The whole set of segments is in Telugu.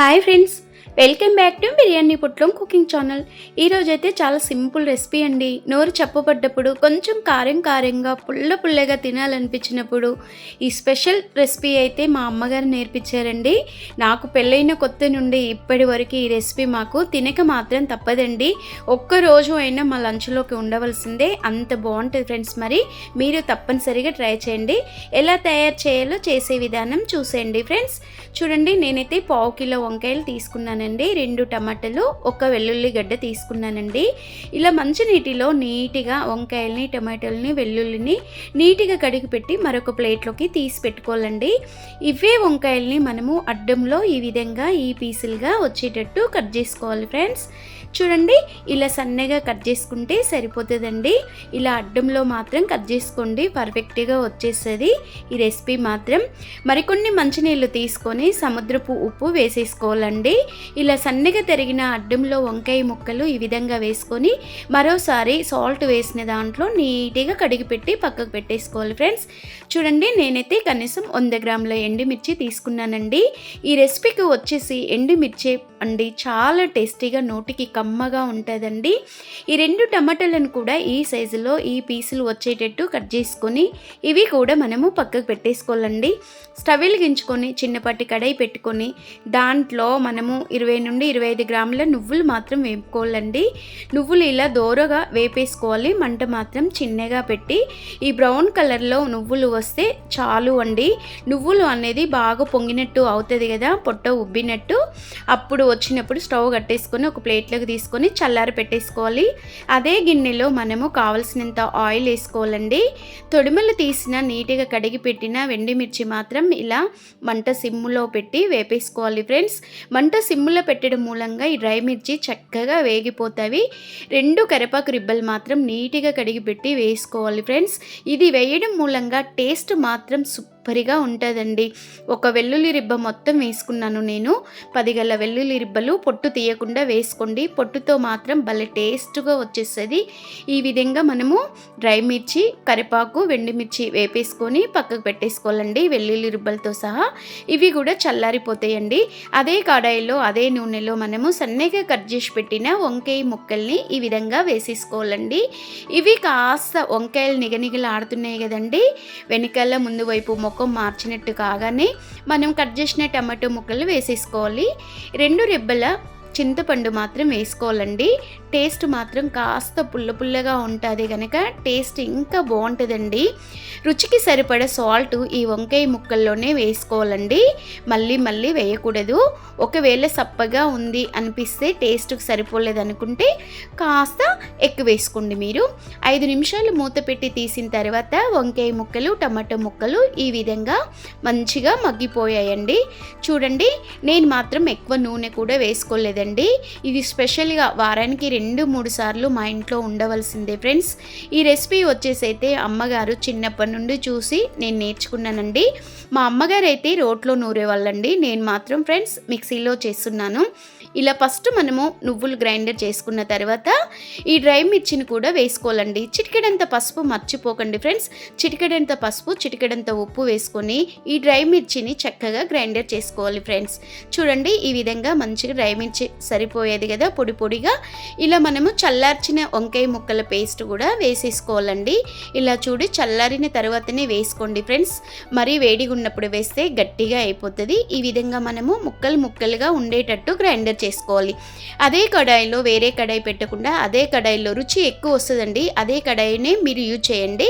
Hi friends, welcome back to biryani పొట్లం కుకింగ్ ఛానల్. ఈరోజైతే చాలా సింపుల్ రెసిపీ అండి. నోరు చప్పబడ్డప్పుడు, కొంచెం కారంగా పుల్లగా తినాలనిపించినప్పుడు ఈ స్పెషల్ రెసిపీ అయితే మా అమ్మగారు నేర్పించారండి. నాకు పెళ్ళైన కొత్త నుండి ఇప్పటి వరకు ఈ రెసిపీ మాకు తినక మాత్రం తప్పదండి. ఒక్కరోజు అయినా మా లంచ్లోకి ఉండవలసిందే, అంత బాగుంటుంది ఫ్రెండ్స్. మరి మీరు తప్పనిసరిగా ట్రై చేయండి. ఎలా తయారు చేయాలో చేసే విధానం చూసేయండి ఫ్రెండ్స్. చూడండి, నేనైతే 1/2 కిలో వంకాయలు తీసుకున్నానండి, 2 టమాటాలు, 1 వెల్లుల్లి గడ్డ తీసుకున్నానండి. ఇలా మంచి నీటిలో నీట్గా వంకాయల్ని, టమాటాలని, వెల్లుల్లిని నీట్గా కడిగి పెట్టి మరొక ప్లేట్లోకి తీసి పెట్టుకోవాలండి. ఇవే వంకాయల్ని మనము అడ్డంలో ఈ విధంగా ఈ పీసులుగా వచ్చేటట్టు కట్ చేసుకోవాలి ఫ్రెండ్స్. చూడండి, ఇలా సన్నగా కట్ చేసుకుంటే సరిపోతుందండి. ఇలా అడ్డంలో మాత్రం కట్ చేసుకోండి, పర్ఫెక్ట్గా వచ్చేస్తుంది ఈ రెసిపీ మాత్రం. మరికొన్ని మంచినీళ్ళు తీసుకొని సముద్రపు ఉప్పు వేసేసుకోవాలండి. ఇలా సన్నగా తరిగిన అడ్డంలో వంకాయ ముక్కలు ఈ విధంగా వేసుకొని మరోసారి సాల్ట్ వేసిన దాంట్లో నీట్గా కడిగి పెట్టి పక్కకు పెట్టేసుకోవాలి ఫ్రెండ్స్. చూడండి, నేనైతే కనీసం 100 గ్రాముల ఎండుమిర్చి తీసుకున్నానండి. ఈ రెసిపీకి వచ్చేసి ఎండుమిర్చి అండి చాలా టేస్టీగా, నోటికి కమ్మగా ఉంటుందండి. ఈ 2 టమాటాలను కూడా ఈ సైజులో ఈ పీసులు వచ్చేటట్టు కట్ చేసుకొని ఇవి కూడా మనము పక్కకు పెట్టేసుకోవాలండి. స్టవ్ వెలిగించుకొని చిన్నపాటి కడాయి పెట్టుకొని దాంట్లో మనము 20 నుండి 25 గ్రాముల నువ్వులు మాత్రం వేపుకోవాలండి. నువ్వులు ఇలా దోరగా వేపేసుకోవాలి, మంట మాత్రం చిన్నగా పెట్టి. ఈ బ్రౌన్ కలర్లో నువ్వులు వస్తే చాలు అండి. నువ్వులు అనేది బాగా పొంగినట్టు అవుతుంది కదా, పొట్ట ఉబ్బినట్టు. అప్పుడు వచ్చినప్పుడు స్టవ్ కట్టేసుకొని ఒక ప్లేట్లోకి తీసుకొని చల్లారి పెట్టేసుకోవాలి. అదే గిన్నెలో మనము కావలసినంత ఆయిల్ వేసుకోవాలండి. తొడిమలు తీసిన నీట్గా కడిగి పెట్టిన వెండిమిర్చి మాత్రం ఇలా మంట సిమ్ములో పెట్టి వేపేసుకోవాలి ఫ్రెండ్స్. మంట సిమ్ములో పెట్టడం మూలంగా ఈ డ్రై మిర్చి చక్కగా వేగిపోతాయి. 2 కరివేపాకు రిబ్బలు మాత్రం నీట్గా కడిగి పెట్టి వేసుకోవాలి ఫ్రెండ్స్. ఇది వేయడం మూలంగా టేస్ట్ మాత్రం సూపర్గా ఉంటుందండి. 1 వెల్లుల్లి రిబ్బ మొత్తం వేసుకున్నాను నేను. 10 గల వెల్లుల్లి రిబ్బలు పొట్టు తీయకుండా వేసుకోండి, పొట్టుతో మాత్రం భలే టేస్ట్గా వచ్చేస్తుంది. ఈ విధంగా మనము డ్రై మిర్చి, కరివేపాకు, వెండిమిర్చి వేపేసుకొని పక్కకు పెట్టేసుకోవాలండి వెల్లుల్లి రిబ్బలతో సహా. ఇవి కూడా చల్లారిపోతాయండి. అదే కడాయిలో అదే నూనెలో మనము సన్నగా కట్ చేసి పెట్టిన వంకాయ ముక్కల్ని ఈ విధంగా వేసేసుకోవాలండి. ఇవి కాస్త వంకాయలు నిగనిగలాడుతున్నాయి కదండి, వెనకాల ముందు వైపు ముఖం మార్చినట్టు కాగానే మనం కట్ చేసిన టమాటో ముక్కలు వేసేసుకోవాలి. 2 రెబ్బల చింతపండు మాత్రం వేసుకోవాలండి. టేస్ట్ మాత్రం కాస్త పుల్లగా ఉంటుంది కనుక టేస్ట్ ఇంకా బాగుంటుందండి. రుచికి సరిపడ సాల్ట్ ఈ వంకాయ ముక్కల్లోనే వేసుకోవాలండి, మళ్ళీ వేయకూడదు. ఒకవేళ సప్పగా ఉంది అనిపిస్తే, టేస్ట్కి సరిపోలేదు అనుకుంటే కాస్త ఎక్కువ వేసుకోండి మీరు. 5 నిమిషాలు మూత పెట్టి తీసిన తర్వాత వంకాయ ముక్కలు, టమాటో ముక్కలు ఈ విధంగా మంచిగా మగ్గిపోయాయండి. చూడండి, నేను మాత్రం ఎక్కువ నూనె కూడా వేసుకోలేదు. ఇది స్పెషల్గా వారానికి 2-3 సార్లు మా ఇంట్లో ఉండవలసిందే ఫ్రెండ్స్. ఈ రెసిపీ వచ్చేసి అయితే అమ్మగారు చిన్నప్పటి నుండి చూసి నేను నేర్చుకున్నానండి. మా అమ్మగారు అయితే రోట్లో నూరేవాళ్ళండి, నేను మాత్రం ఫ్రెండ్స్ మిక్సీలో చేస్తున్నాను. ఇలా ఫస్ట్ మనము నువ్వులు గ్రైండర్ చేసుకున్న తర్వాత ఈ డ్రై మిర్చిని కూడా వేసుకోవాలండి. చిటికెడంత పసుపు మర్చిపోకండి ఫ్రెండ్స్. చిటికెడంత పసుపు, చిటికెడంత ఉప్పు వేసుకొని ఈ డ్రై మిర్చిని చక్కగా గ్రైండర్ చేసుకోవాలి ఫ్రెండ్స్. చూడండి, ఈ విధంగా మంచిగా డ్రై మిర్చి సరిపోయేది కదా పొడిగా. ఇలా మనము చల్లార్చిన వంకాయ ముక్కల పేస్ట్ కూడా వేసేసుకోవాలండి. ఇలా చూడి చల్లారిన తర్వాతనే వేసుకోండి ఫ్రెండ్స్. మరీ వేడిగా ఉన్నప్పుడు వేస్తే గట్టిగా అయిపోతుంది. ఈ విధంగా మనము ముక్కలుగా ఉండేటట్టు గ్రైండర్ చేసుకోవాలి. అదే కడాయిలో వేరే కడాయి పెట్టకుండా అదే కడాయిలో రుచి ఎక్కువ వస్తుందండి, అదే కడాయినే మీరు యూజ్ చేయండి.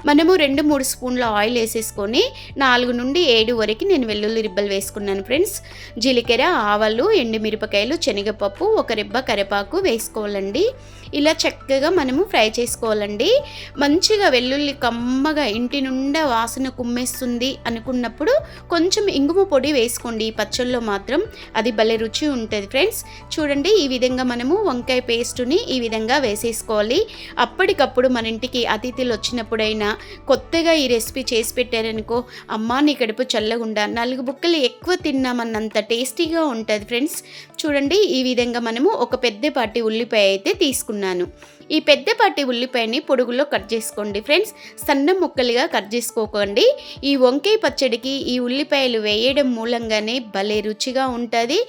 మనము 2-3 స్పూన్ల ఆయిల్ వేసేసుకొని 4 నుండి 7 వరకు నేను వెల్లుల్లి రిబ్బలు వేసుకున్నాను ఫ్రెండ్స్. జీలకర్ర, ఆవాలు, ఎండుమిరపకాయలు, శనగపప్పు, 1 రెబ్బ కరివేపాకు వేసుకోవాలండి. ఇలా చక్కగా మనము ఫ్రై చేసుకోవాలండి. మంచిగా వెల్లుల్లి కమ్మగా ఇంటి నుండా వాసన కుమ్మేస్తుంది అనుకున్నప్పుడు కొంచెం ఇంగువ పొడి వేసుకోండి. ఈ పచ్చళ్ళలో మాత్రం అది భలే రుచి ఉంటుంది ఫ్రెండ్స్. చూడండి, ఈ విధంగా మనము వంకాయ పేస్టుని ఈ విధంగా వేసేసుకోవాలి. అప్పటికప్పుడు మన ఇంటికి అతిథులు వచ్చినప్పుడైనా కొత్తగా ఈ రెసిపీ చేసి పెట్టారనుకో, అమ్మా నీ కడుపు చల్లగుండా 4 బుక్కలు ఎక్కువ తిన్నామన్నంత టేస్టీగా ఉంటుంది ఫ్రెండ్స్. చూడండి, ఈ విధంగా మనము ఒక పెద్దపాటి ఉల్లిపాయ అయితే తీసుకున్నాను. ఈ పెద్దపాటి ఉల్లిపాయని పొడుగులో కట్ చేసుకోండి ఫ్రెండ్స్, సన్న ముక్కలుగా కట్ చేసుకోకండి. ఈ వంకాయ పచ్చడికి ఈ ఉల్లిపాయలు వేయడం మూలంగానే భలే రుచిగా ఉంటుంది.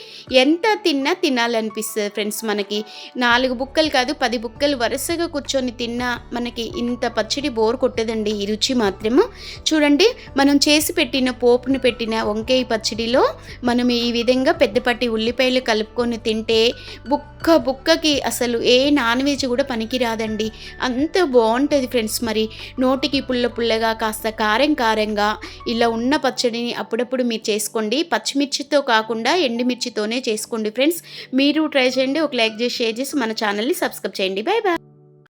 ఎంత తిన్నా తినాలనిపిస్తుంది ఫ్రెండ్స్. మనకి 4 బుక్కలు కాదు 10 బుక్కలు వరుసగా కూర్చొని తిన్నా మనకి ఇంత పచ్చడి బోర్ కొట్టదండి. ఈ రుచి మాత్రము చూడండి. మనం చేసి పెట్టిన పోపును పెట్టిన వంకాయ పచ్చడిలో మనం ఈ విధంగా పెద్దపాటి ఉల్లిపాయలు కలుపుకొని తింటే బుక్కకి అసలు ఏ నాన్ వెజ్ కూడా పనికిరాదండి. అంత బాగుంటుంది ఫ్రెండ్స్. మరి నోటికి పుల్లగా కాస్త కారంగా ఇలా ఉన్న పచ్చడిని అప్పుడప్పుడు మీరు చేసుకోండి. పచ్చిమిర్చితో కాకుండా ఎండుమిర్చితోనే చేసుకోండి ఫ్రెండ్స్. మీరు ట్రై చేయండి. ఒక లైక్ చేసి షేర్ చేసి మన ఛానల్ని సబ్స్క్రైబ్ చేయండి. Bye bye.